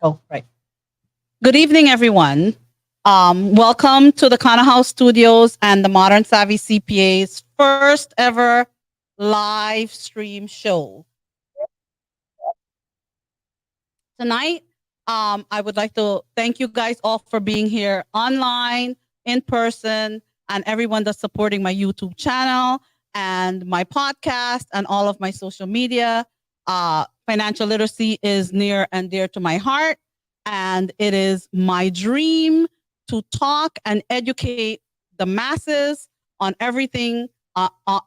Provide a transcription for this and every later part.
Oh, right. Good evening, everyone. Welcome to the Kana House Studios and the Modern Savvy CPA's first ever live stream show. Tonight, I would like to thank you guys all for being here online, in person, and everyone that's supporting my YouTube channel and my podcast and all of my social media. Financial literacy is near and dear to my heart, and it is my dream to talk and educate the masses on everything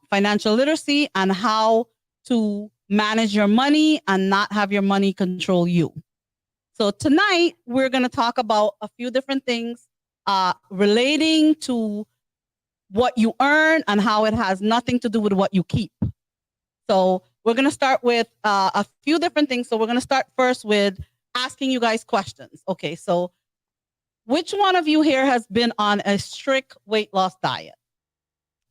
financial literacy and how to manage your money and not have your money control you. So tonight we're going to talk about a few different things relating to what you earn and how it has nothing to do with what you keep. So we're going to start with a few different things. So we're going to start first with asking you guys questions. Okay, so which one of you here has been on a strict weight loss diet?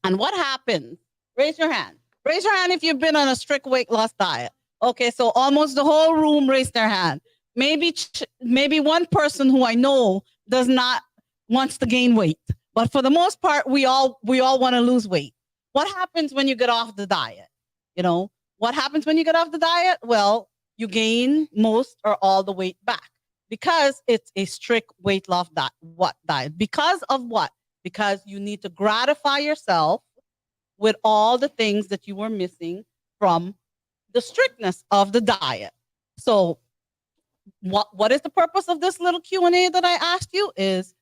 And what happens? Raise your hand. Raise your hand if you've been on a strict weight loss diet. Okay, so almost the whole room raised their hand. Maybe one person who I know does not wants to gain weight, but for the most part, we all want to lose weight. What happens when you get off the diet? You know, what happens when you get off the diet? Well, you gain most or all the weight back because it's a strict weight loss diet. Because of what? Because you need to gratify yourself with all the things that you were missing from the strictness of the diet. So what is the purpose of this little Q&A that I asked you is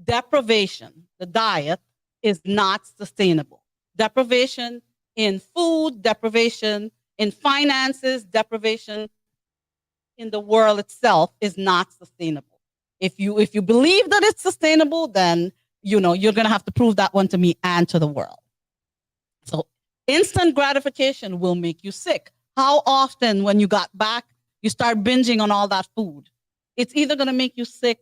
deprivation. The diet is not sustainable. Deprivation in food, deprivation in finances, deprivation in the world itself is not sustainable. If you believe that it's sustainable, then you're going to have to prove that one to me and to the world. So instant gratification will make you sick. How often when you got back, you start binging on all that food? It's either going to make you sick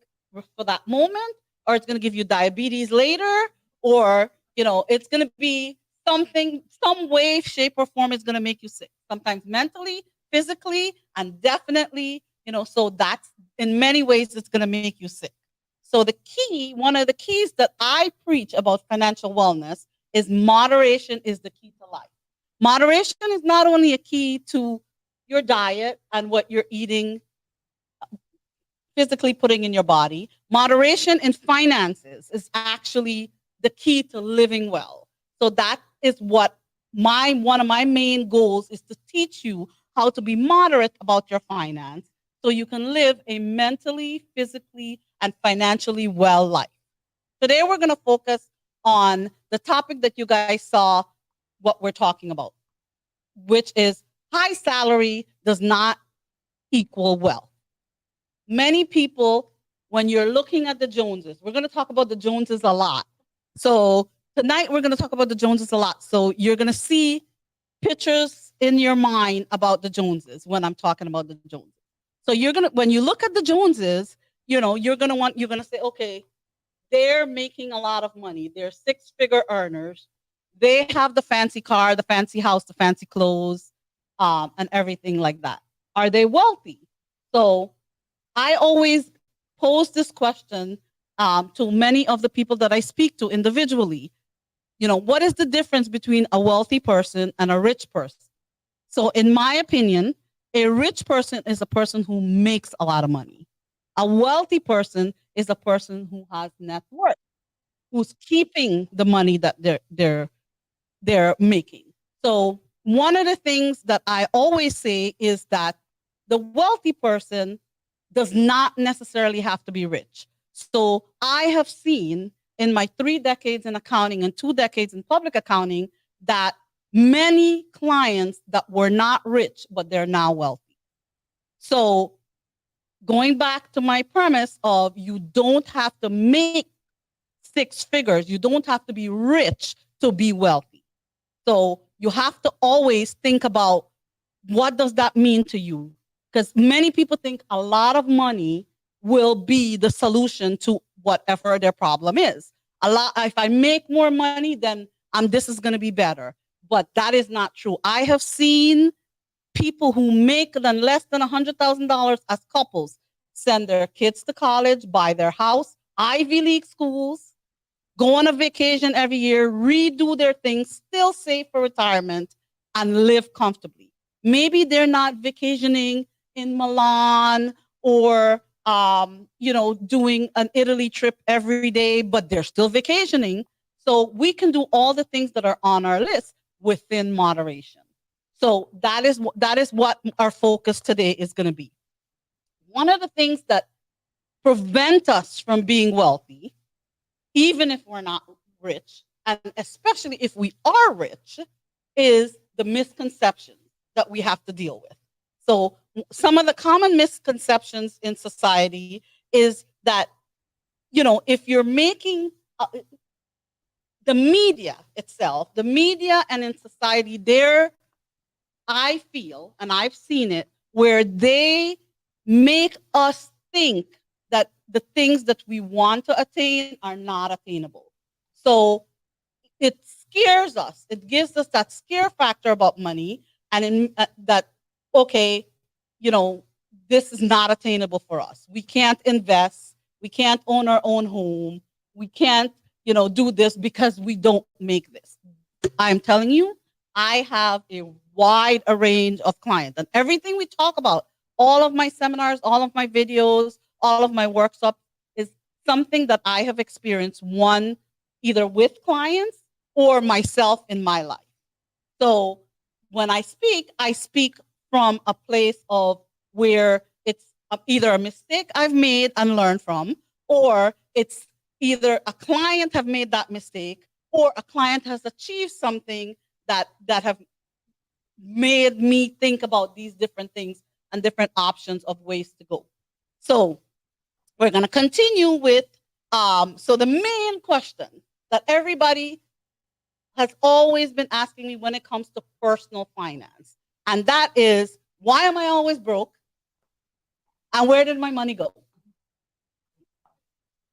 for that moment, or it's going to give you diabetes later, or, it's going to be something, some way, shape, or form is going to make you sick. Sometimes mentally, physically, and definitely, so that's in many ways, it's going to make you sick. So one of the keys that I preach about financial wellness is moderation is the key to life. Moderation is not only a key to your diet and what you're eating, physically putting in your body. Moderation in finances is actually the key to living well. So that is what one of my main goals is, to teach you how to be moderate about your finance so you can live a mentally, physically, and financially well life. Today, we're going to focus on the topic that you guys saw what we're talking about, which is high salary does not equal wealth. Many people, when you're looking at the Joneses, we're going to talk about the Joneses a lot. So tonight, we're going to talk about the Joneses a lot. So you're going to see pictures in your mind about the Joneses when I'm talking about the Joneses. So when you look at the Joneses, you're going to say, okay, they're making a lot of money. They're six-figure earners. They have the fancy car, the fancy house, the fancy clothes, and everything like that. Are they wealthy? So I always pose this question to many of the people that I speak to individually. What is the difference between a wealthy person and a rich person? So in my opinion, a rich person is a person who makes a lot of money. A wealthy person is a person who has net worth, who's keeping the money that they're making. So one of the things that I always say is that the wealthy person does not necessarily have to be rich. So I have seen in my 3 decades in accounting and 2 decades in public accounting that many clients that were not rich, but they're now wealthy. So going back to my premise of you don't have to make 6 figures, you don't have to be rich to be wealthy. So you have to always think about, what does that mean to you? Because many people think a lot of money will be the solution to whatever their problem is. If I make more money, then this is going to be better. But that is not true. I have seen people who make less than $100,000 as couples send their kids to college, buy their house, Ivy League schools, go on a vacation every year, redo their things, still save for retirement, and live comfortably. Maybe they're not vacationing in Milan or doing an Italy trip every day, but they're still vacationing. So we can do all the things that are on our list within moderation. So that is what our focus today is going to be. One of the things that prevent us from being wealthy, even if we're not rich, and especially if we are rich, is the misconceptions that we have to deal with. So some of the common misconceptions in society is that, if you're making the media itself, the media and in society, I feel, and I've seen it, where they make us think that the things that we want to attain are not attainable. So it scares us. It gives us that scare factor about money, and that, okay, this is not attainable for us. We can't invest. We can't own our own home. We can't, do this because we don't make this. I'm telling you, I have a wide range of clients, and everything we talk about, all of my seminars, all of my videos, all of my workshops is something that I have experienced, one, either with clients or myself in my life. So when I speak from a place of where it's either a mistake I've made and learned from, or it's either a client have made that mistake, or a client has achieved something that have made me think about these different things and different options of ways to go. So we're going to continue with, so the main question that everybody has always been asking me when it comes to personal finance, and that is, why am I always broke? And where did my money go?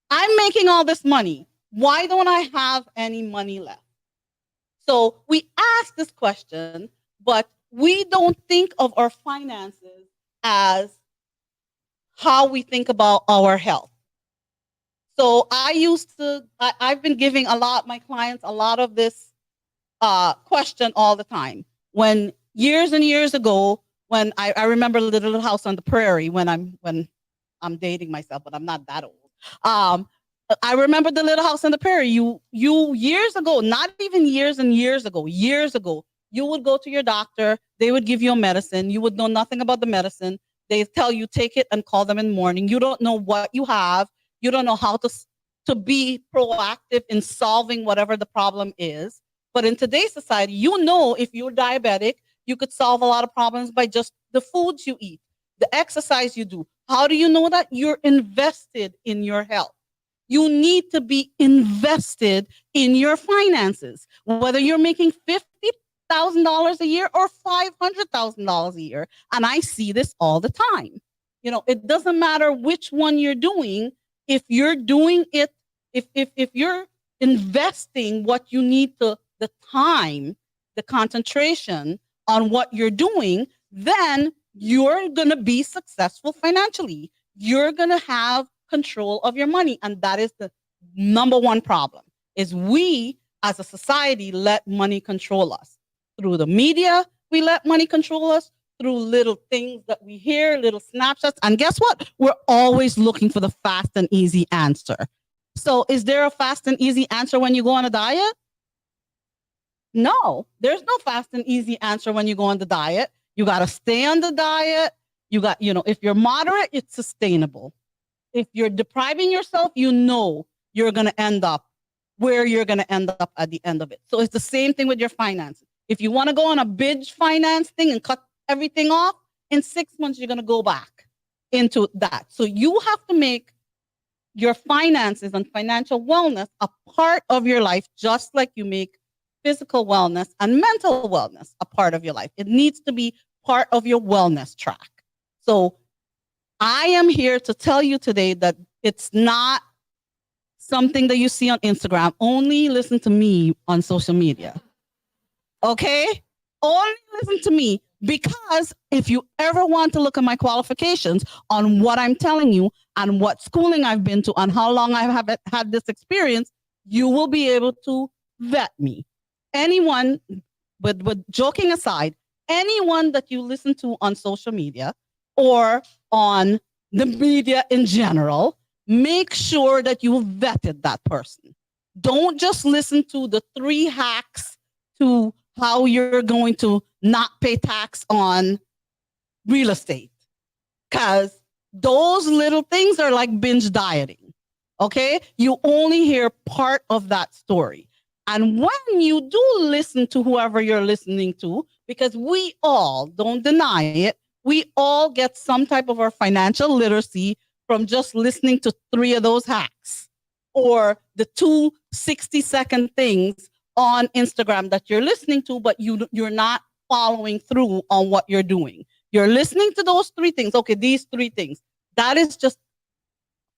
I'm making all this money. Why don't I have any money left? So we ask this question, but we don't think of our finances as how we think about our health. So I've been giving my clients a lot of this question all the time. When years and years ago, when I remember Little House on the Prairie, when I'm dating myself, but I'm not that old. I remember the Little House on the Prairie. You years ago, not even years and years ago, you would go to your doctor. They would give you a medicine. You would know nothing about the medicine. They tell you, take it and call them in the morning. You don't know what you have. You don't know how to be proactive in solving whatever the problem is. But in today's society, if you're diabetic, you could solve a lot of problems by just the foods you eat, the exercise you do. How do you know that? You're invested in your health. You need to be invested in your finances, whether you're making $50,000 a year or $500,000 a year. And I see this all the time. It doesn't matter which one you're doing. If you're doing it, if you're investing what you need to, the time, the concentration on what you're doing, then you're going to be successful financially. You're going to have control of your money. And that is the number one problem, is we as a society let money control us. Through the media, we let money control us, through little things that we hear, little snapshots. And guess what? We're always looking for the fast and easy answer. So is there a fast and easy answer when you go on a diet? No, there's no fast and easy answer when you go on the diet. You got to stay on the diet. If you're moderate, it's sustainable. If you're depriving yourself, you're going to end up where you're going to end up at the end of it. So it's the same thing with your finances. If you want to go on a binge finance thing and cut everything off, in 6 months, you're going to go back into that. So you have to make your finances and financial wellness a part of your life, just like you make physical wellness and mental wellness a part of your life. It needs to be part of your wellness track. So I am here to tell you today that it's not something that you see on Instagram. Only listen to me on social media. Okay? Only listen to me. Because if you ever want to look at my qualifications on what I'm telling you and what schooling I've been to and how long I have had this experience, you will be able to vet me. Anyone, with joking aside, anyone that you listen to on social media or on the media in general, make sure that you vetted that person. Don't just listen to the 3 hacks to how you're going to not pay tax on real estate. Because those little things are like binge dieting. Okay? You only hear part of that story. And when you do listen to whoever you're listening to, because we all, don't deny it, we all get some type of our financial literacy from just listening to 3 of those hacks or the 2 60-second things on Instagram that you're listening to, but you're not following through on what you're doing. You're listening to those 3 things. Okay, these 3 things. That is just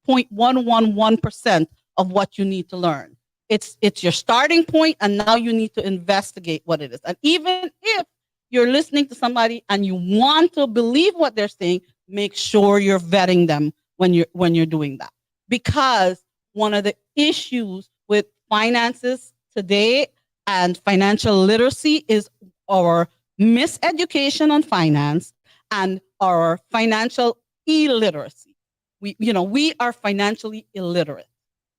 0.111% of what you need to learn. It's your starting point, and now you need to investigate what it is. And even if you're listening to somebody and you want to believe what they're saying, make sure you're vetting them when you're doing that. Because one of the issues with finances today and financial literacy is our miseducation on finance and our financial illiteracy. We are financially illiterate.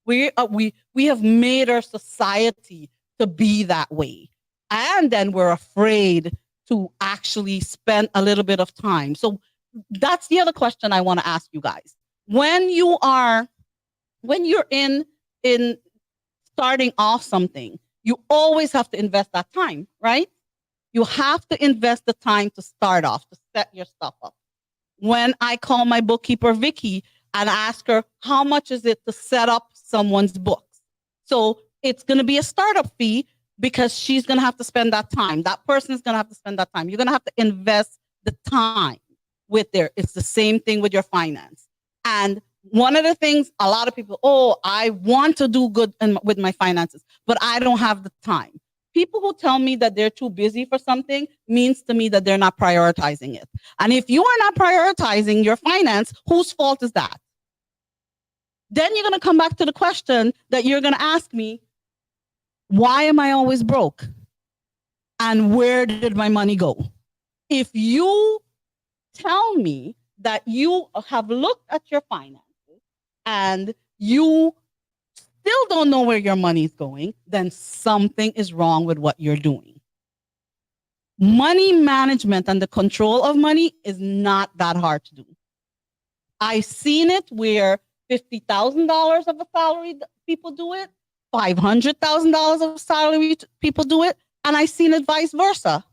We have made our society to be that way. And then we're afraid to actually spend a little bit of time. So that's the other question I want to ask you guys. When you're in starting off something, you always have to invest that time, right? You have to invest the time to start off, to set your stuff up. When I call my bookkeeper, Vicky, and ask her, how much is it to set up someone's books? So it's going to be a startup fee because she's going to have to spend that time. That person is going to have to spend that time. You're going to have to invest the time with there. It's the same thing with your finance. And one of the things, a lot of people, I want to do good with my finances, but I don't have the time. People who tell me that they're too busy for something means to me that they're not prioritizing it. And if you are not prioritizing your finance, whose fault is that? Then you're going to come back to the question that you're going to ask me, why am I always broke? And where did my money go? If you tell me that you have looked at your finances and you still don't know where your money is going, then something is wrong with what you're doing. Money management and the control of money is not that hard to do. I've seen it where $50,000 of a salary people do it, $500,000 of salary people do it, and I've seen it vice versa,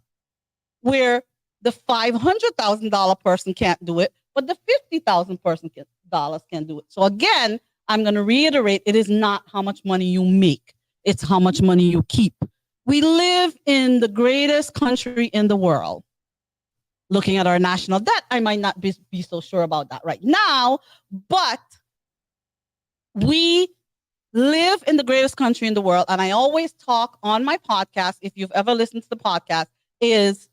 where the $500,000 person can't do it, but the $50,000 person can do it. So again, I'm going to reiterate, it is not how much money you make. It's how much money you keep. We live in the greatest country in the world. Looking at our national debt, I might not be so sure about that right now, but we live in the greatest country in the world. And I always talk on my podcast, if you've ever listened to the podcast, is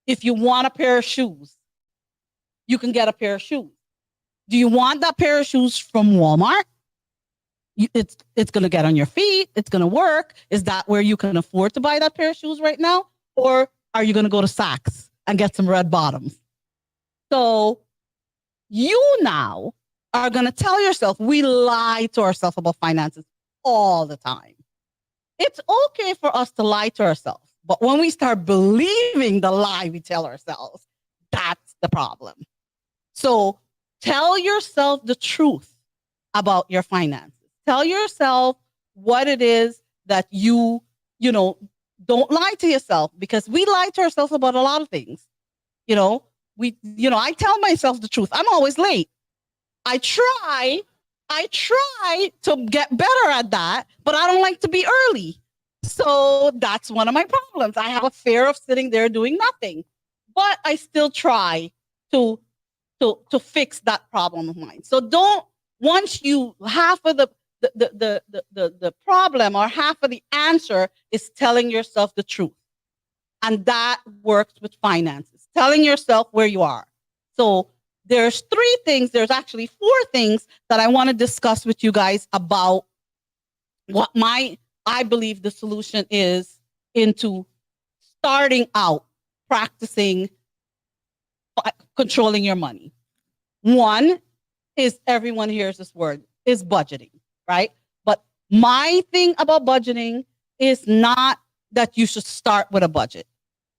if you want a pair of shoes, you can get a pair of shoes. Do you want that pair of shoes from Walmart? It's going to get on your feet. It's going to work. Is that where you can afford to buy that pair of shoes right now? Or are you going to go to Saks and get some red bottoms? So you now are going to tell yourself, we lie to ourselves about finances all the time. It's okay for us to lie to ourselves. But when we start believing the lie we tell ourselves, that's the problem. So tell yourself the truth about your finances. Tell yourself what it is that you don't lie to yourself, because we lie to ourselves about a lot of things. I tell myself the truth. I'm always late. I try to get better at that, but I don't like to be early. So that's one of my problems. I have a fear of sitting there doing nothing, but I still try to fix that problem of mine. So once you half of the problem or half of the answer is telling yourself the truth. And that works with finances, telling yourself where you are. So there's there's actually 4 things that I want to discuss with you guys about what I believe the solution is into starting out practicing controlling your money. One is, everyone hears this word, is budgeting, right? But my thing about budgeting is not that you should start with a budget.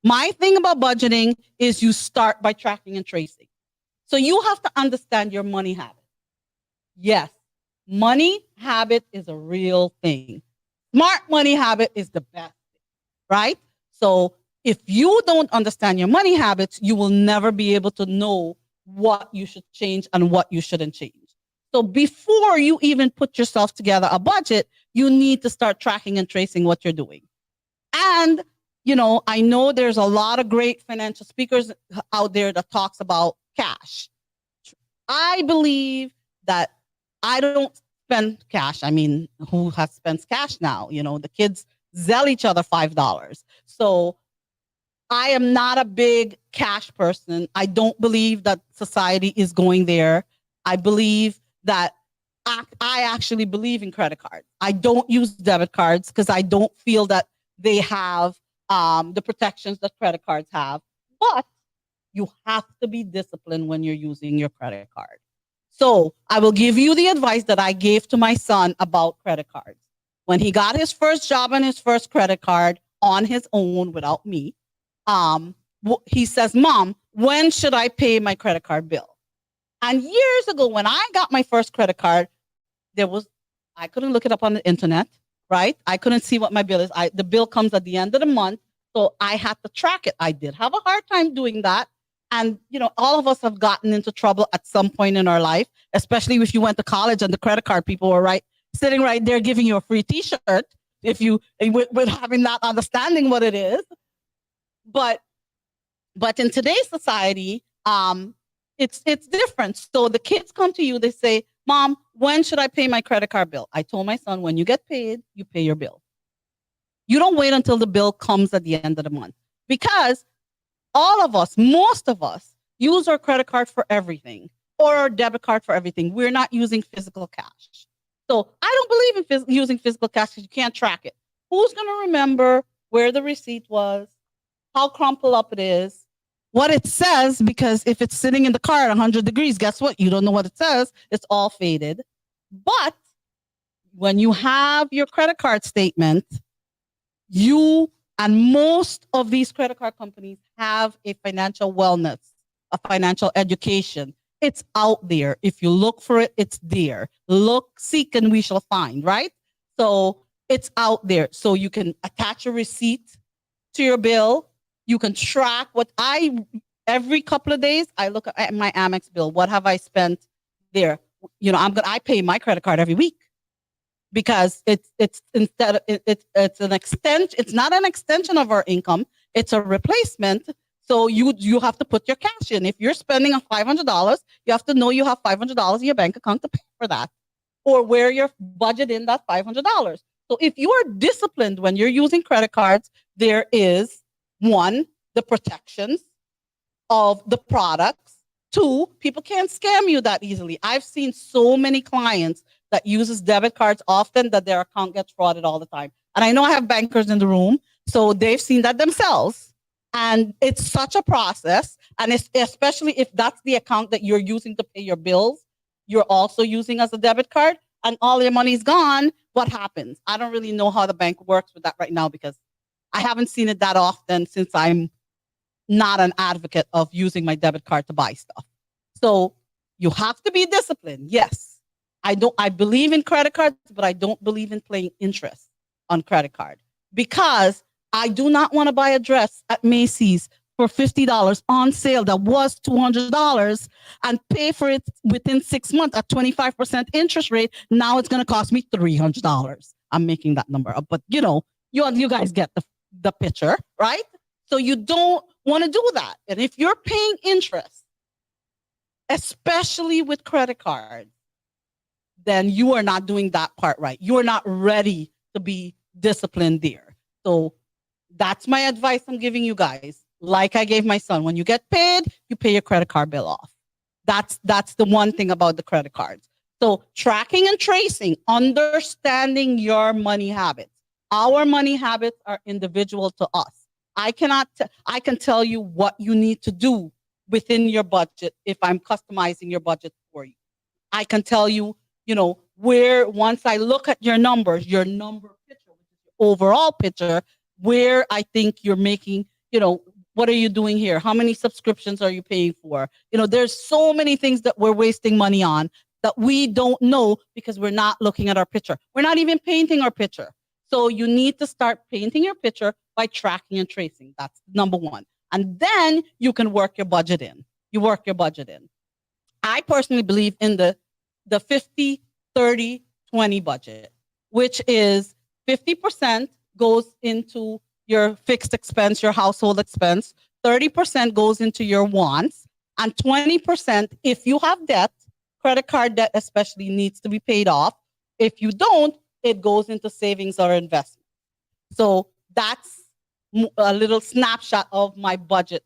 My thing about budgeting is you start by tracking and tracing. So you have to understand your money habit. Yes, money habit is a real thing. Smart money habit is the best, right? So if you don't understand your money habits, you will never be able to know what you should change and what you shouldn't change. So before you even put yourself together a budget, you need to start tracking and tracing what you're doing. And, I know there's a lot of great financial speakers out there that talks about cash. I believe that I don't spend cash. I mean, who has spent cash now? The kids Zelle each other $5. So I am not a big cash person. I don't believe that society is going there. I believe that I actually believe in credit cards. I don't use debit cards because I don't feel that they have the protections that credit cards have. But you have to be disciplined when you're using your credit card. So I will give you the advice that I gave to my son about credit cards. When he got his first job and his first credit card on his own without me, he says, "Mom, when should I pay my credit card bill?" And years ago, when I got my first credit card, I couldn't look it up on the internet, right? I couldn't see what my bill is. The bill comes at the end of the month, so I had to track it. I did have a hard time doing that. And, all of us have gotten into trouble at some point in our life, especially if you went to college and the credit card people were sitting right there giving you a free t-shirt with having not understanding what it is. But in today's society, it's different. So the kids come to you, they say, "Mom, when should I pay my credit card bill?" I told my son, when you get paid, you pay your bill. You don't wait until the bill comes at the end of the month, because most of us use our credit card for everything, or our debit card for everything. We're not using physical cash. So I don't believe in using physical cash because you can't track it. Who's going to remember where the receipt was, how crumpled up it is, what it says? Because if it's sitting in the car at 100 degrees, guess what? You don't know what it says. It's all faded. But when you have your credit card statement, and most of these credit card companies have a financial wellness, a financial education. It's out there. If you look for it, it's there. Look, seek, and we shall find, right? So it's out there. So you can attach a receipt to your bill. You can track every couple of days, I look at my Amex bill. What have I spent there? I pay my credit card every week, because it's an extension. It's not an extension of our income. It's a replacement. So you have to put your cash in. If you're spending $500, you have to know you have $500 in your bank account to pay for that, or where your budget in that $500. So if you are disciplined when you're using credit cards, there is, 1, the protections of the products. 2, people can't scam you that easily. I've seen so many clients that uses debit cards often that their account gets frauded all the time. And I know I have bankers in the room, so they've seen that themselves. And it's such a process. And especially if that's the account that you're using to pay your bills, you're also using as a debit card, and all your money's gone, what happens? I don't really know how the bank works with that right now, because I haven't seen it that often, since I'm not an advocate of using my debit card to buy stuff. So you have to be disciplined. Yes. I believe in credit cards, but I don't believe in paying interest on credit card, because I do not want to buy a dress at Macy's for $50 on sale that was $200, and pay for it within 6 months at 25% interest rate. Now it's going to cost me $300. I'm making that number up, but you guys get the picture, right? So you don't want to do that. And if you're paying interest, especially with credit cards, then you are not doing that part right. You are not ready to be disciplined there. So That's my advice I'm giving you guys. Like I gave my son, when you get paid, you pay your credit card bill off. That's the one thing about the credit cards. So tracking and tracing, understanding your money habits. Our money habits are individual to us. I can tell you what you need to do within your budget if I'm customizing your budget for you. I can tell you, where once I look at your number picture, which is your overall picture, where I think you're making, what are you doing here? How many subscriptions are you paying for? There's so many things that we're wasting money on that we don't know because we're not looking at our picture. We're not even painting our picture. So you need to start painting your picture by tracking and tracing. That's number one. And then you can work your budget in. You work your budget in. I personally believe in the 50, 30, 20 budget, which is 50% goes into your fixed expense, your household expense, 30% goes into your wants, and 20%, if you have debt, credit card debt especially, needs to be paid off. If you don't, it goes into savings or investment. So that's a little snapshot of my budget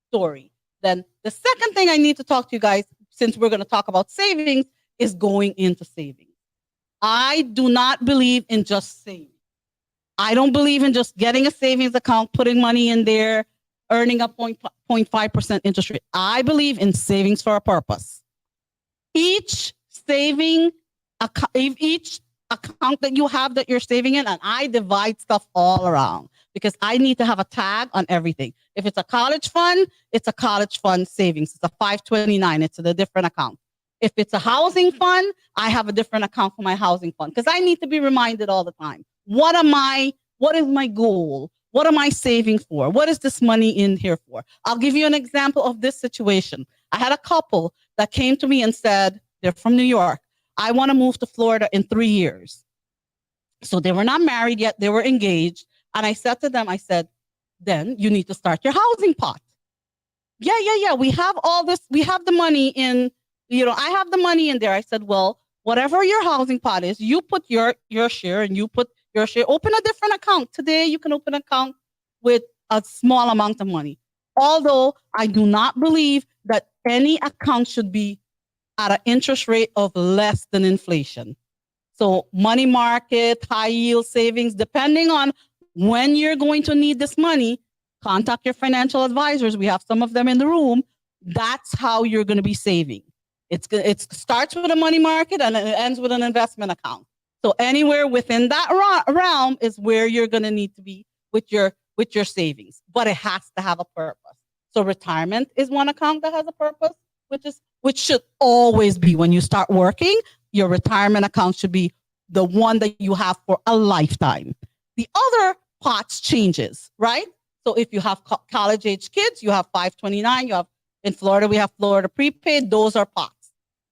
story. Then the second thing I need to talk to you guys, since we're going to talk about savings, is going into savings. I do not believe in just saving. I don't believe in just getting a savings account, putting money in there, earning a 0.5% interest rate. I believe in savings for a purpose. Each saving each account that you have that you're saving in, and I divide stuff all around because I need to have a tag on everything. If it's a college fund, it's a college fund savings. It's a 529. It's a different account. If it's a housing fund, I have a different account for my housing fund because I need to be reminded all the time. What is my goal? What am I saving for? What is this money in here for? I'll give you an example of this situation. I had a couple that came to me and said, they're from New York. I want to move to Florida in 3 years. So they were not married yet. They were engaged. And I said to them, then you need to start your housing pot. Yeah. We have all this. We have the money in, I have the money in there. I said, well, whatever your housing pot is, you put your share and you put your share. Open a different account. Today, you can open an account with a small amount of money. Although I do not believe that any account should be at an interest rate of less than inflation. So money market, high yield savings, depending on when you're going to need this money, contact your financial advisors. We have some of them in the room. That's how you're going to be saving. It starts with a money market and it ends with an investment account. So anywhere within that realm is where you're going to need to be with your savings, but it has to have a purpose. So retirement is one account that has a purpose, which should always be when you start working. Your retirement account should be the one that you have for a lifetime. The other pots changes, right? So if you have college age kids, you have 529. You have in Florida, we have Florida prepaid. Those are pots.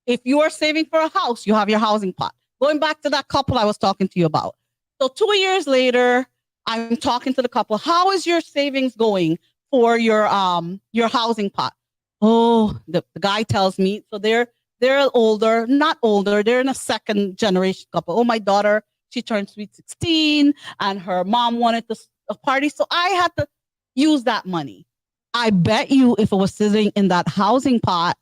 If you are saving for a house, you have your housing pot. Going back to that couple I was talking to you about. So 2 years later, I'm talking to the couple. How is your savings going for your housing pot? Oh, the guy tells me. So they're older, not older. They're in a second generation couple. Oh, my daughter, she turned sweet 16, and her mom wanted a party, so I had to use that money. I bet you, if it was sitting in that housing pot,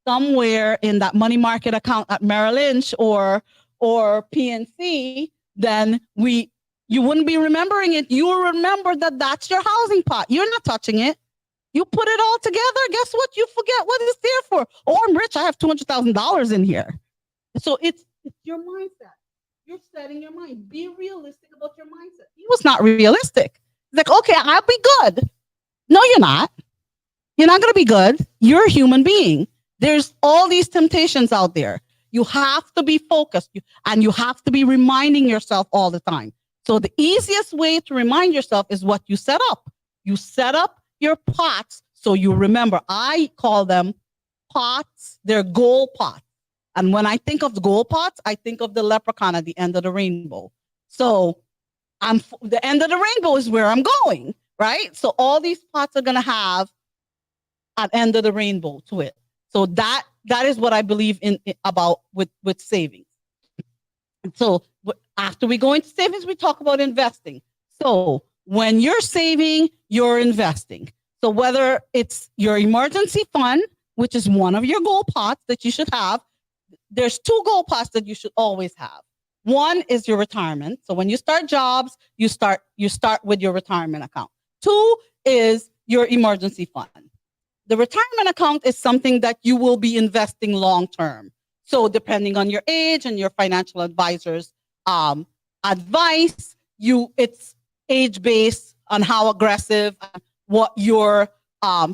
somewhere in that money market account at Merrill Lynch or PNC, then you wouldn't be remembering it. You will remember that that's your housing pot. You're not touching it. You put it all together. Guess what? You forget what it's there for. Oh, I'm rich. I have $200,000 in here. So it's your mindset. You're setting your mind. Be realistic about your mindset. He was not realistic. He's like, okay, I'll be good. No, you're not. You're not going to be good. You're a human being. There's all these temptations out there. You have to be focused and you have to be reminding yourself all the time. So the easiest way to remind yourself is what you set up. You set up your pots so you remember. I call them pots. They're goal pots. And when I think of the goal pots, I think of the leprechaun at the end of the rainbow. So the end of the rainbow is where I'm going, right? So all these pots are going to have an end of the rainbow to it. So that is what I believe in about with savings. So after we go into savings, we talk about investing. So When you're saving, you're investing. So whether it's your emergency fund, which is one of your goal pots that you should have, there's two goal pots that you should always have. One is your retirement. So when you start jobs, you start with your retirement account. Two is your emergency fund. The retirement account is something that you will be investing long term. So depending on your age and your financial advisor's advice, it's age based on how aggressive, what your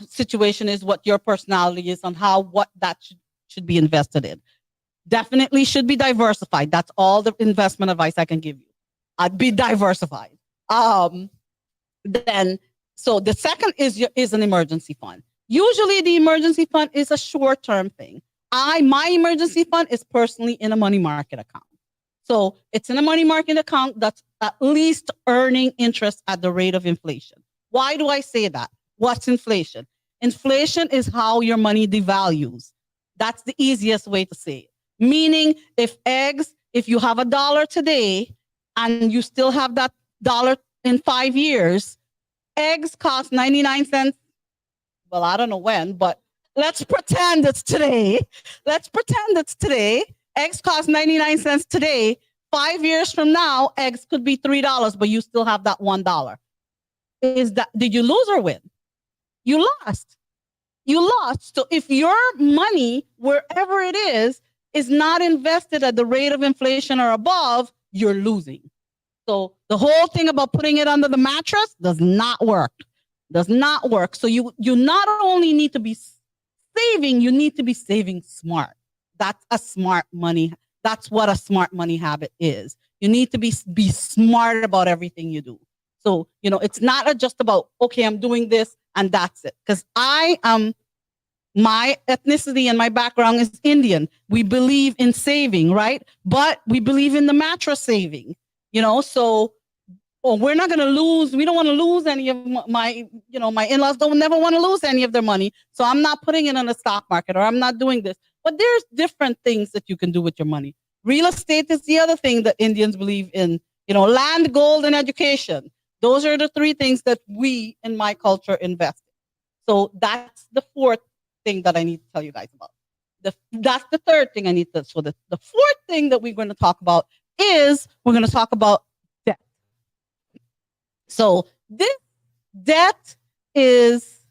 situation is, what your personality is, on what that should be invested in. Definitely should be diversified. That's all the investment advice I can give you. I'd be diversified. Then, so the second is an emergency fund. Usually the emergency fund is a short-term thing. My emergency fund is personally in a money market account. So it's in a money market account that's at least earning interest at the rate of inflation. Why do I say that? What's inflation? Inflation is how your money devalues. That's the easiest way to say it. Meaning if you have $1 today and you still have that dollar in 5 years, eggs cost 99 cents. Well, I don't know when, but let's pretend it's today. Eggs cost 99 cents today. 5 years from now, eggs could be $3, but you still have that $1. Did you lose or win? You lost. So if your money, wherever it is not invested at the rate of inflation or above, you're losing. So the whole thing about putting it under the mattress does not work. So you not only need to be saving, you need to be saving smart. That's what a smart money habit is. You need to be smart about everything you do. So, it's not just about, okay, I'm doing this and that's it. Because my ethnicity and my background is Indian. We believe in saving, right? But we believe in the mattress saving, so we're not going to lose. We don't want to lose any of my in-laws don't never want to lose any of their money. So I'm not putting it on the stock market, or I'm not doing this. But there's different things that you can do with your money. Real estate is the other thing that Indians believe in, land, gold, and education. Those are the three things that we in my culture invest in. So that's the fourth thing that I need to tell you guys about. That's the third thing I need to. So the fourth thing that we're going to talk about is we're going to talk about debt. So this debt is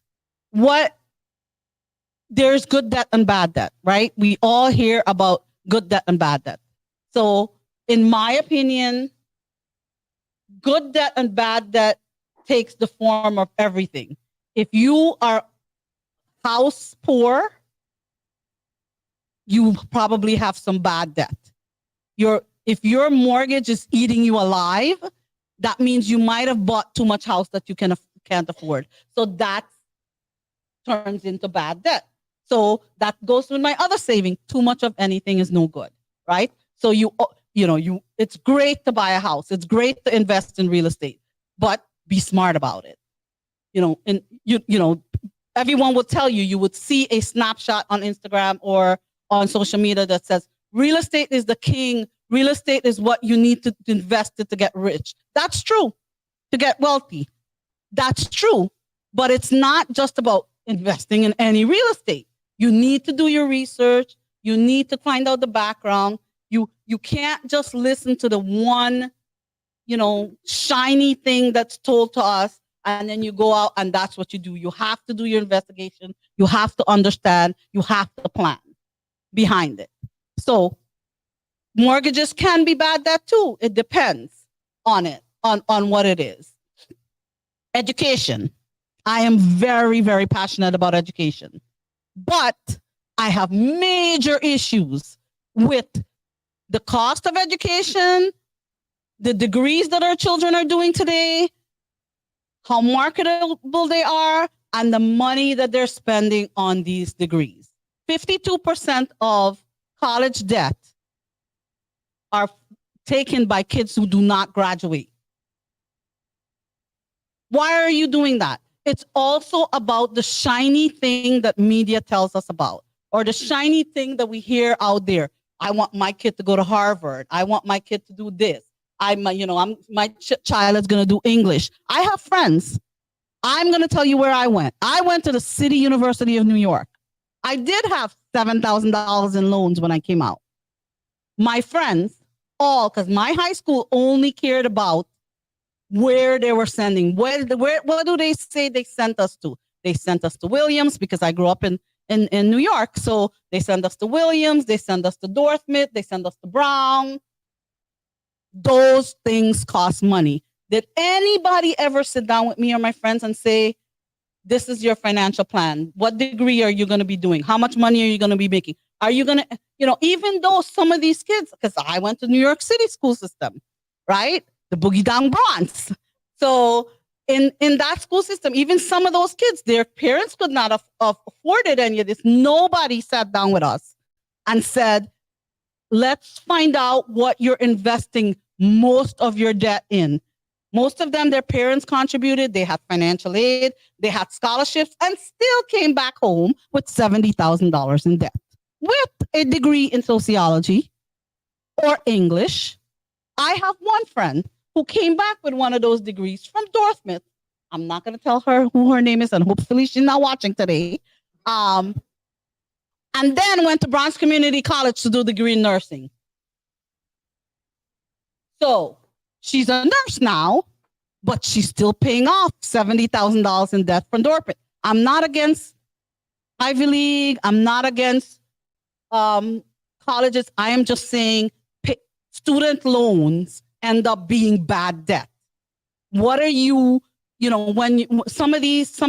there's good debt and bad debt, right? We all hear about good debt and bad debt. So in my opinion, good debt and bad debt takes the form of everything. If you are house poor, you probably have some bad debt. If your mortgage is eating you alive, that means you might have bought too much house that you can't afford. So that turns into bad debt. So that goes with my other saying, too much of anything is no good, right? So it's great to buy a house. It's great to invest in real estate, but be smart about it. Everyone will tell you would see a snapshot on Instagram or on social media that says, real estate is the king. Real estate is what you need to invest in to get rich. That's true. To get wealthy. That's true. But it's not just about investing in any real estate. You need to do your research. You need to find out the background. You can't just listen to the one, shiny thing that's told to us, and then you go out and that's what you do. You have to do your investigation. You have to understand. You have to plan behind it. So mortgages can be bad debt too. It depends on what it is. Education. I am very, very passionate about education, but I have major issues with the cost of education, the degrees that our children are doing today, how marketable they are, and the money that they're spending on these degrees. 52% of college debt are taken by kids who do not graduate. Why are you doing that? It's also about the shiny thing that media tells us about, or the shiny thing that we hear out there. I want my kid to go to Harvard. I want my kid to do this. My child is going to do English. I have friends. I'm going to tell you where I went. I went to the City University of New York. I did have $7,000 in loans when I came out. My friends, all, because my high school only cared about where they were sending. What do they say they sent us to? They sent us to Williams because I grew up in New York. So they send us to Williams. They send us to Dortmund. They send us to Brown. Those things cost money. Did anybody ever sit down with me or my friends and say, this is your financial plan? What degree are you going to be doing? How much money are you going to be making? Are you going to, even though some of these kids, because I went to New York City school system, right? The Boogie Down Bronx. So in that school system, even some of those kids, their parents could not have afforded any of this. Nobody sat down with us and said, let's find out what you're investing most of your debt in. Most of them, their parents contributed. They had financial aid. They had scholarships and still came back home with $70,000 in debt with a degree in sociology or English. I have one friend who came back with one of those degrees from Dortmund. I'm not going to tell her who her name is, and hopefully she's not watching today. And then went to Bronx Community College to do a degree in nursing. So she's a nurse now, but she's still paying off $70,000 in debt from Dortmund. I'm not against Ivy League. I'm not against colleges. I am just saying student loans end up being bad debt. What are you, when some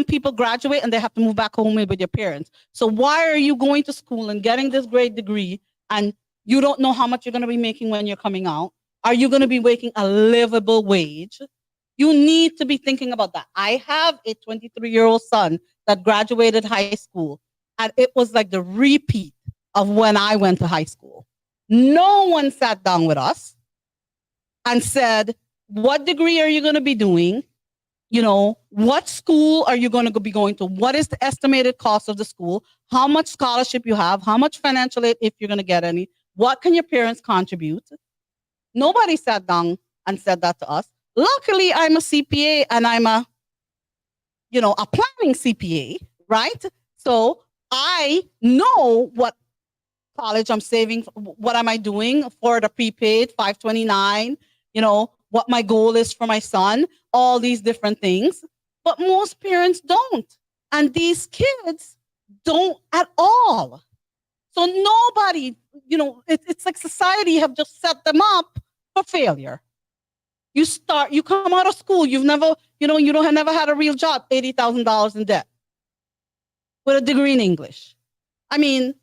people graduate and they have to move back home with your parents. So why are you going to school and getting this great degree and you don't know how much you're going to be making when you're coming out? Are you going to be making a livable wage? You need to be thinking about that. I have a 23-year-old son that graduated high school, and it was like the repeat of when I went to high school. No one sat down with us and said, what degree are you going to be doing? What school are you going to be going to? What is the estimated cost of the school? How much scholarship you have? How much financial aid, if you're going to get any? What can your parents contribute? Nobody sat down and said that to us. Luckily, I'm a CPA and I'm a planning CPA, right? So I know what college I'm saving. What am I doing for the prepaid 529? What my goal is for my son, all these different things. But most parents don't. And these kids don't at all. So nobody, it's like society have just set them up for failure. You come out of school, you've never, you don't have never had a real job, $80,000 in debt with a degree in English. I mean,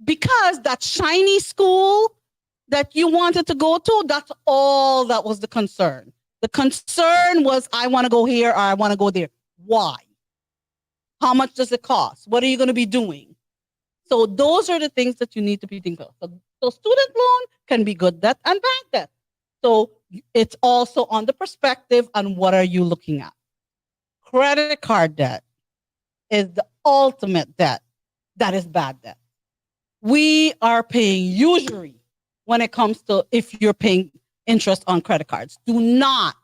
because that shiny school that you wanted to go to, that's all that was the concern. The concern was, I want to go here or I want to go there. Why? How much does it cost? What are you going to be doing? So those are the things that you need to be thinking of. So student loan can be good debt and bad debt. So it's also on the perspective on what are you looking at. Credit card debt is the ultimate debt that is bad debt. We are paying usury when it comes to if you're paying interest on credit cards. Do not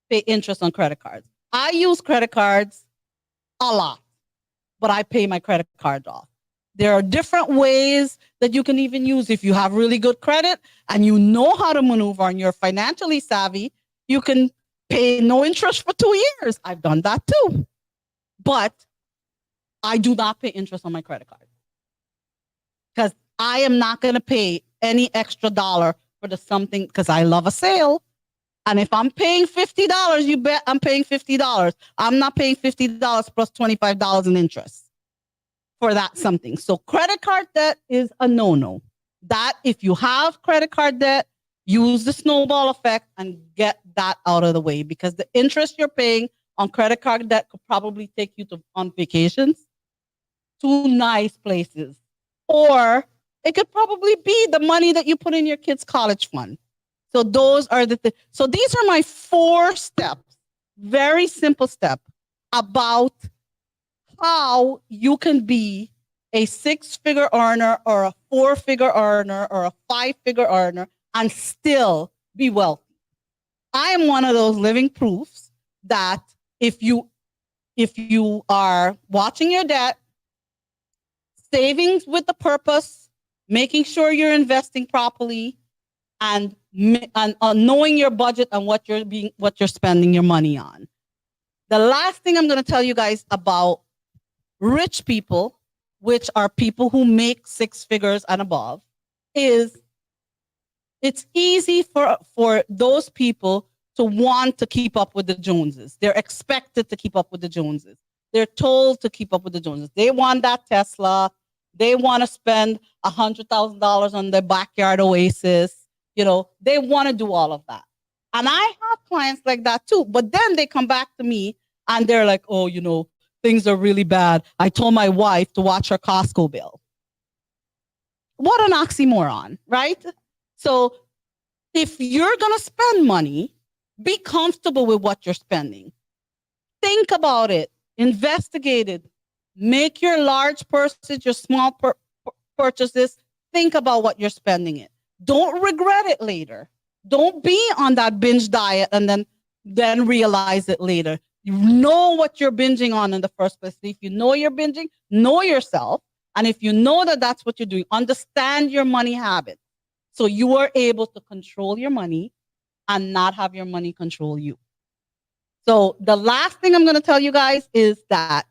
pay interest on credit cards. I use credit cards a lot, but I pay my credit cards off. There are different ways that you can even use. If you have really good credit and you know how to maneuver and you're financially savvy, you can pay no interest for 2 years. I've done that too. But I do not pay interest on my credit card because I am not going to pay any extra dollar for the something because I love a sale. And if I'm paying $50, you bet I'm paying $50. I'm not paying $50 plus $25 in interest for that something. So credit card debt is a no-no. That if you have credit card debt, use the snowball effect and get that out of the way because the interest you're paying on credit card debt could probably take you on vacations to nice places. Or it could probably be the money that you put in your kids' college fund. So those are so these are my 4 steps, very simple step about how you can be a 6-figure earner or a 4-figure earner or a 5-figure earner and still be wealthy. I am one of those living proofs that if you are watching your debt, savings with the purpose, making sure you're investing properly, and knowing your budget and what you're spending your money on. The last thing I'm going to tell you guys about rich people, which are people who make six figures and above, is it's easy for those people to want to keep up with the Joneses. They're expected to keep up with the Joneses. They're told to keep up with the Joneses. They want that Tesla. They want to spend $100,000 on their backyard oasis. They want to do all of that. And I have clients like that too. But then they come back to me and they're like, oh, things are really bad. I told my wife to watch her Costco bill. What an oxymoron, right? So if you're going to spend money, be comfortable with what you're spending. Think about it. Investigate it. Make your large purchases, your small purchases. Think about what you're spending it. Don't regret it later. Don't be on that binge diet and then realize it later. You know what you're binging on in the first place. If you know you're binging, know yourself. And if you know that that's what you're doing, understand your money habits. So you are able to control your money and not have your money control you. So the last thing I'm going to tell you guys is that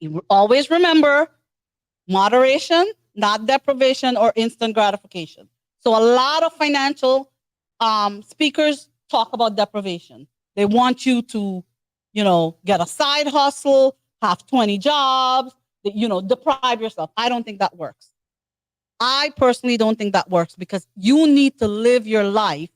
you always remember moderation, not deprivation or instant gratification. So a lot of financial speakers talk about deprivation. They want you to, get a side hustle, have 20 jobs, deprive yourself. I don't think that works. I personally don't think that works because you need to live your life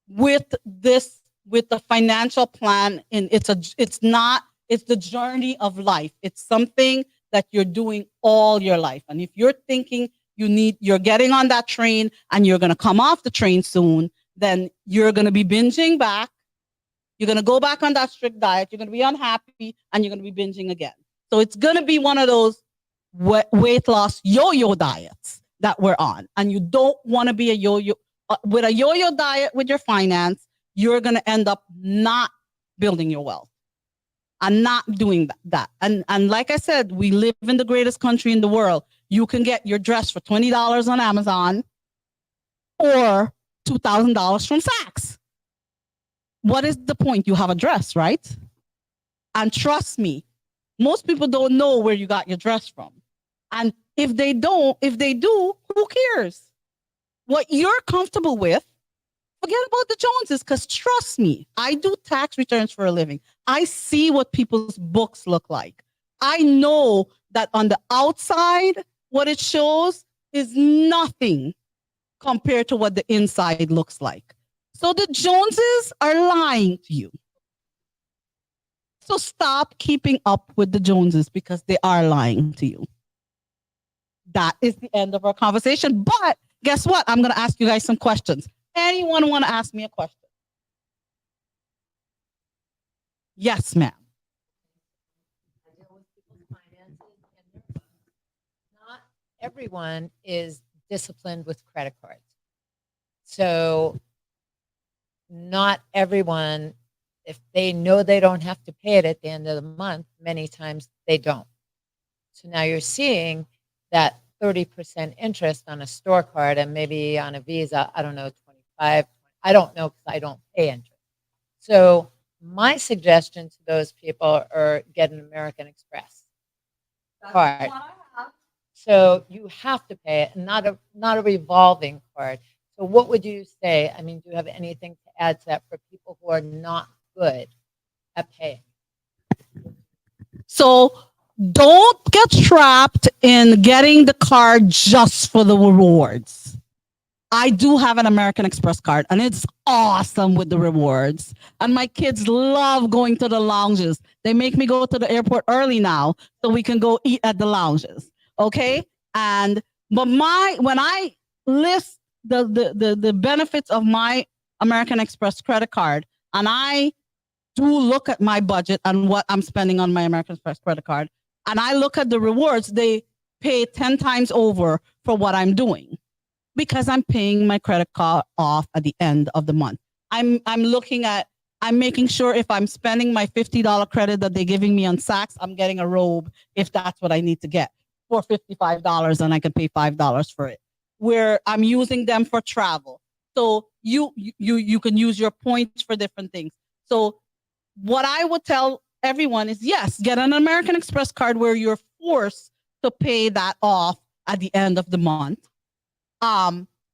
with the financial plan. It's the journey of life. It's something that you're doing all your life. And if you're thinking you're getting on that train and you're going to come off the train soon, then you're going to be binging back. You're going to go back on that strict diet. You're going to be unhappy and you're going to be binging again. So it's going to be one of those weight loss yo-yo diets that we're on. And you don't want to be a yo-yo. With a yo-yo diet with your finance, you're going to end up not building your wealth and not doing that. And like I said, we live in the greatest country in the world. You can get your dress for $20 on Amazon or $2,000 from Saks. What is the point? You have a dress, right? And trust me, most people don't know where you got your dress from. And if they do, who cares? What you're comfortable with, forget about the Joneses, because trust me, I do tax returns for a living. I see what people's books look like. I know that on the outside, what it shows is nothing compared to what the inside looks like. So the Joneses are lying to you. So stop keeping up with the Joneses because they are lying to you. That is the end of our conversation. But guess what? I'm going to ask you guys some questions. Anyone want to ask me a question? Yes, ma'am. Not everyone is disciplined with credit cards. So not everyone, if they know they don't have to pay it at the end of the month, many times they don't. So now you're seeing that 30% interest on a store card and maybe on a Visa, I don't know, 25, I don't know because I don't pay interest. So my suggestion to those people are get an American Express card. So you have to pay it, and not a revolving card. So what would you say? I mean, do you have anything to add to that for people who are not good at paying? So don't get trapped in getting the card just for the rewards. I do have an American Express card and it's awesome with the rewards. And my kids love going to the lounges. They make me go to the airport early now so we can go eat at the lounges. Okay. But when I list the benefits of my American Express credit card, and I do look at my budget and what I'm spending on my American Express credit card, and I look at the rewards, they pay 10 times over for what I'm doing. Because I'm paying my credit card off at the end of the month. I'm making sure if I'm spending my $50 credit that they're giving me on Saks, I'm getting a robe if that's what I need to get for $55 and I can pay $5 for it. Where I'm using them for travel. So you can use your points for different things. So what I would tell everyone is, yes, get an American Express card where you're forced to pay that off at the end of the month.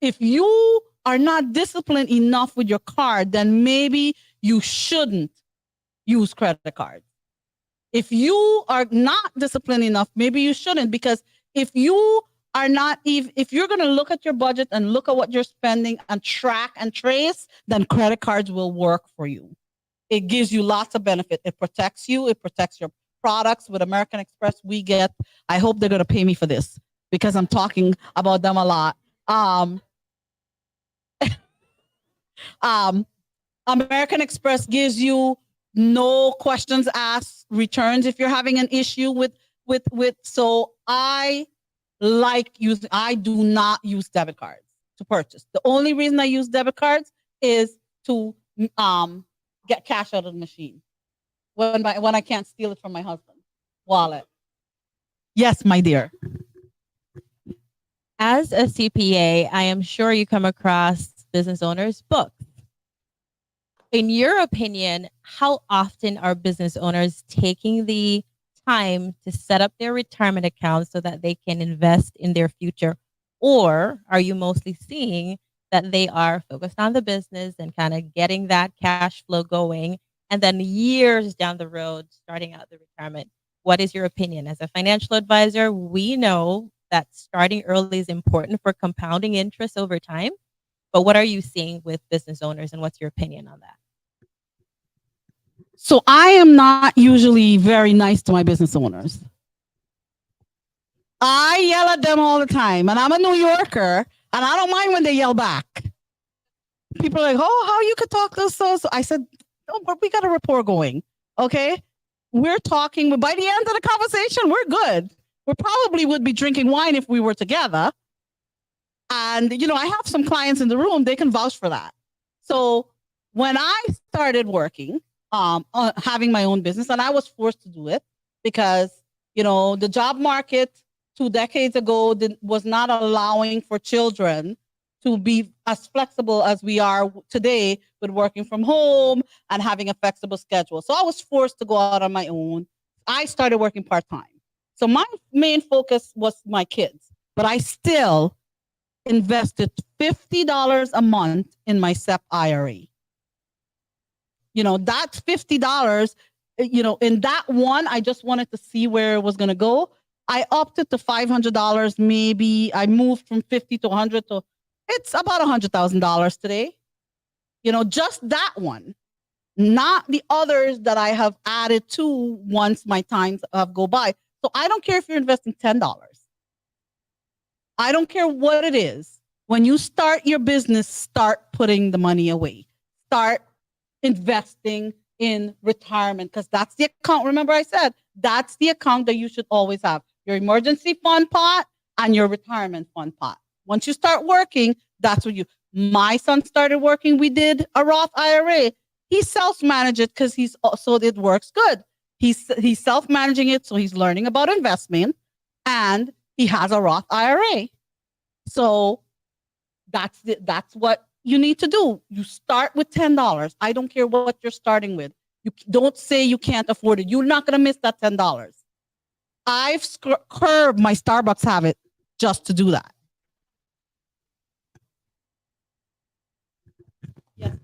If you are not disciplined enough with your card, then maybe you shouldn't use credit cards. If you are not disciplined enough, maybe you shouldn't, because if you are not, if you're going to look at your budget and look at what you're spending and track and trace, then credit cards will work for you. It gives you lots of benefit. It protects you. It protects your products. With American Express, we get, I hope they're going to pay me for this because I'm talking about them a lot. American Express gives you no questions asked returns if you're having an issue with. So I do not use debit cards to purchase. The only reason I use debit cards is to get cash out of the machine when I can't steal it from my husband's wallet. Yes, my dear. As a CPA, I am sure you come across business owners' books. In your opinion, how often are business owners taking the time to set up their retirement accounts so that they can invest in their future? Or are you mostly seeing that they are focused on the business and kind of getting that cash flow going, and then years down the road, starting out the retirement? What is your opinion? As a financial advisor, we know that starting early is important for compounding interest over time. But what are you seeing with business owners, and what's your opinion on that? So I am not usually very nice to my business owners. I yell at them all the time, and I'm a New Yorker, and I don't mind when they yell back. People are like, "Oh, how you could talk to so?" I said, "No, but we got a rapport going, okay? We're talking, but by the end of the conversation, we're good. We probably would be drinking wine if we were together." And, I have some clients in the room, they can vouch for that. So when I started working, having my own business, and I was forced to do it because, the job market 2 decades ago was not allowing for children to be as flexible as we are today with working from home and having a flexible schedule. So I was forced to go out on my own. I started working part-time. So my main focus was my kids, but I still invested $50 a month in my SEP IRA. That's $50. In that one, I just wanted to see where it was going to go. I opted to $500. Maybe I moved from 50 to 100 to it's about $100,000 today. Just that one, not the others that I have added to once my times go by. So I don't care if you're investing $10. I don't care what it is. When you start your business, start putting the money away. Start investing in retirement, because that's the account. Remember I said, that's the account that you should always have. Your emergency fund pot and your retirement fund pot. Once you start working, that's what my son started working. We did a Roth IRA. He self-managed it because so it works good. He's self-managing it, so he's learning about investment, and he has a Roth IRA. So that's what you need to do. You start with $10. I don't care what you're starting with. You don't say you can't afford it. You're not going to miss that $10. I've curbed my Starbucks habit just to do that. Yes.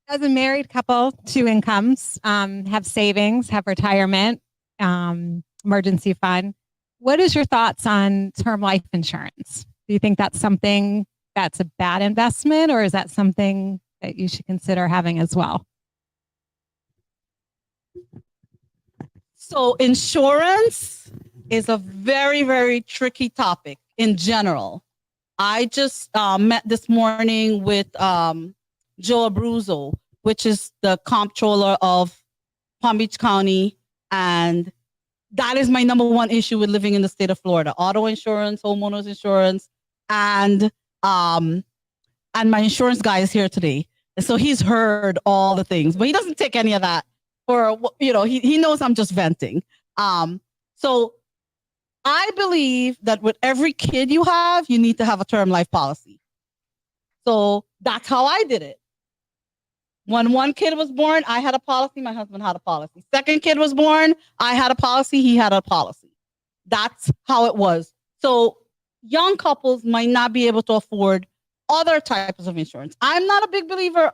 As a married couple, 2 incomes, have savings, have retirement, emergency fund. What is your thoughts on term life insurance? Do you think that's something that's a bad investment, or is that something that you should consider having as well? So insurance is a very, very tricky topic in general. I just met this morning with Joe that is my number one issue with living in the state of Florida: auto insurance, homeowners insurance, and my insurance guy is here today, and so he's heard all the things, but he doesn't take any of that for, he knows I'm just venting. So I believe that with every kid you have, you need to have a term life policy. So that's how I did it. When one kid was born, I had a policy, my husband had a policy. Second kid was born, I had a policy, he had a policy. That's how it was. So young couples might not be able to afford other types of insurance. I'm not a big believer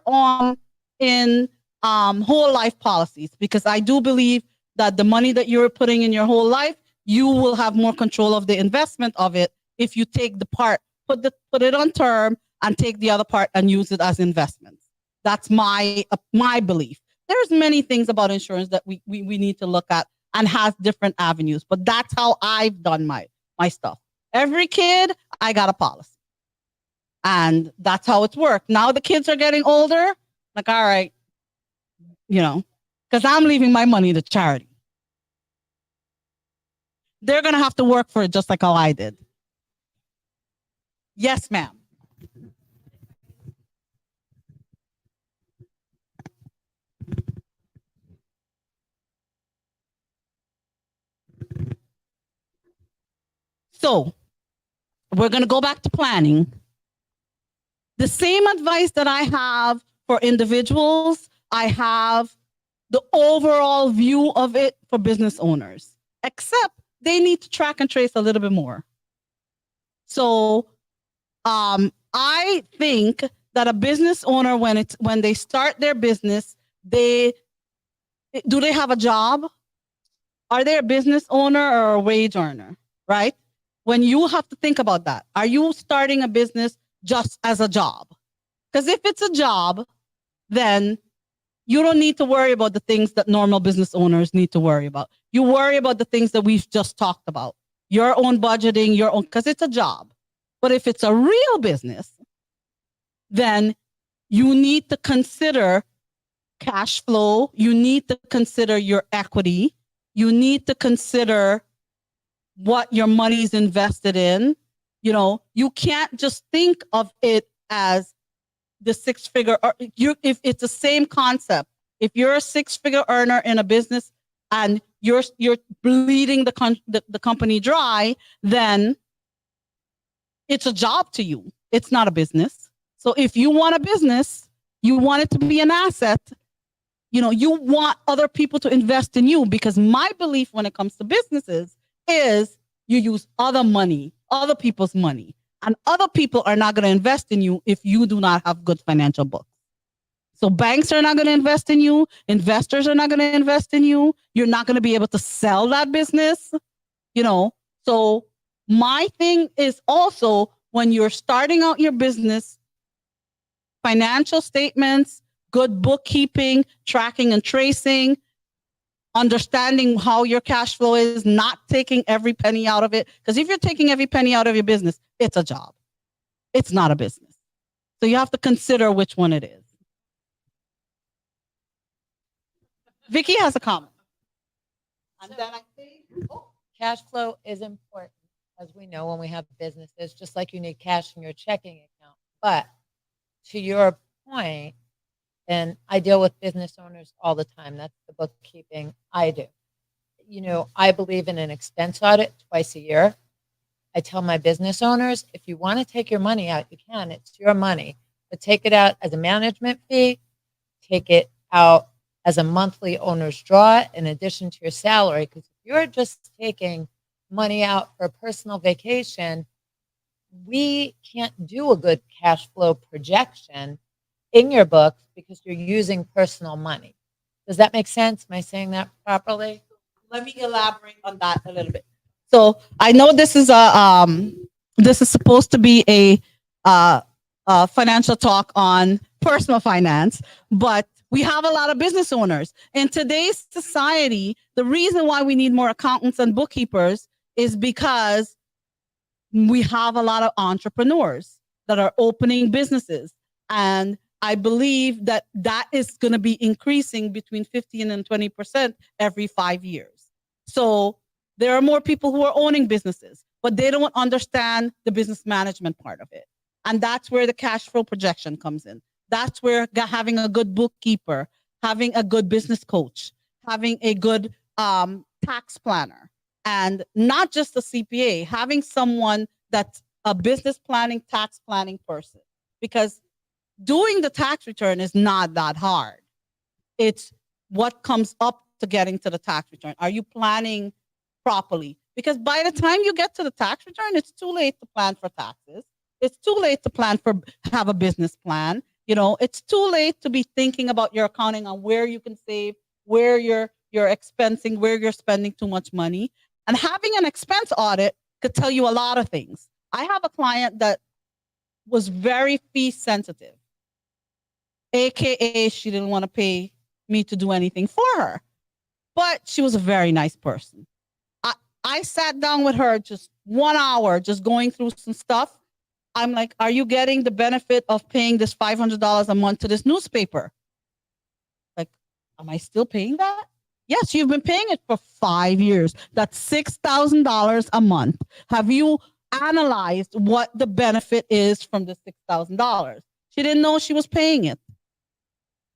in whole life policies, because I do believe that the money that you're putting in your whole life, you will have more control of the investment of it if you take the part, put it on term, and take the other part and use it as investments. That's my belief. There's many things about insurance that we need to look at and has different avenues, but that's how I've done my stuff. Every kid, I got a policy. And that's how it's worked. Now the kids are getting older. Like, all right, because I'm leaving my money to charity. They're going to have to work for it just like how I did. Yes, ma'am. So we're going to go back to planning. The same advice that I have for individuals, I have the overall view of it for business owners, except they need to track and trace a little bit more. So I think that a business owner, when they start their business, do they have a job? Are they a business owner or a wage earner, right? When you have to think about that, are you starting a business just as a job? Because if it's a job, then you don't need to worry about the things that normal business owners need to worry about. You worry about the things that we've just talked about. Your own budgeting, because it's a job. But if it's a real business, then you need to consider cash flow. You need to consider your equity. You need to consider what your money is invested in. You can't just think of it as the six-figure. If it's the same concept, if you're a six-figure earner in a business and you're bleeding the company dry, then it's a job to you. It's not a business. So if you want a business, you want it to be an asset. You want other people to invest in you, because my belief when it comes to businesses is you use other people's money, and other people are not going to invest in you if you do not have good financial books. So banks are not going to invest in you. Investors are not going to invest in you. You're not going to be able to sell that business, So my thing is also, when you're starting out your business, financial statements, good bookkeeping, tracking and tracing, understanding how your cash flow is, not taking every penny out of it. Because if you're taking every penny out of your business, it's a job. It's not a business. So you have to consider which one it is. Vicky has a comment. And then I think, Cash flow is important, as we know, when we have businesses, just like you need cash in your checking account. But to your point, and I deal with business owners all the time. That's the bookkeeping I do. I believe in an expense audit twice a year. I tell my business owners, if you want to take your money out, you can. It's your money. But take it out as a management fee. Take it out as a monthly owner's draw in addition to your salary. Because if you're just taking money out for a personal vacation, we can't do a good cash flow projection in your books because you're using personal money. Does that make sense? Am I saying that properly? Let me elaborate on that a little bit. So I know this is supposed to be a financial talk on personal finance, but we have a lot of business owners. In today's society, the reason why we need more accountants and bookkeepers is because we have a lot of entrepreneurs that are opening businesses. And I believe that is going to be increasing between 15 and 20% every 5 years. So There are more people who are owning businesses, but they don't understand the business management part of it. And that's where the cash flow projection comes in. That's where having a good bookkeeper, having a good business coach, having a good tax planner, and not just a CPA, having someone that's a business planning, tax planning person. Because doing the tax return is not that hard. It's what comes up to getting to the tax return. Are you planning properly? Because by the time you get to the tax return, it's too late to plan for taxes. It's too late to have a business plan. You know, it's too late to be thinking about your accounting on where you can save, where you're expensing, where you're spending too much money. And having an expense audit could tell you a lot of things. I have a client that was very fee sensitive, AKA she didn't want to pay me to do anything for her, but she was a very nice person. I sat down with her just 1 hour, just going through some stuff. I'm like, are you getting the benefit of paying this $500 a month to this newspaper? Like, am I still paying that? Yes, you've been paying it for 5 years. That's $6,000 a month. Have you analyzed what the benefit is from the $6,000? She didn't know she was paying it.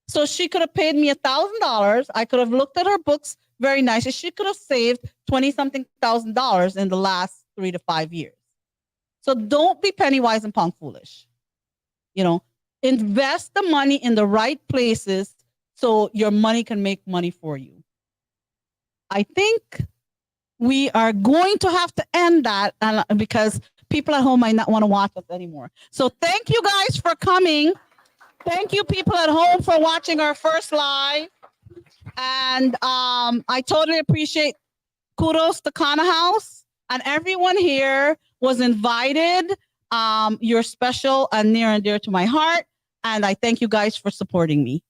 So she could have paid me $1,000. I could have looked at her books very nicely. She could have saved $20-something thousand in the last 3 to 5 years. So don't be penny wise and pound foolish. You know, invest the money in the right places so your money can make money for you. I think we are going to have to end that because people at home might not want to watch us anymore. So thank you guys for coming. Thank you, people at home, for watching our first live. And I totally appreciate kudos to Kana House, and everyone here was invited. You're special and near and dear to my heart. And I thank you guys for supporting me.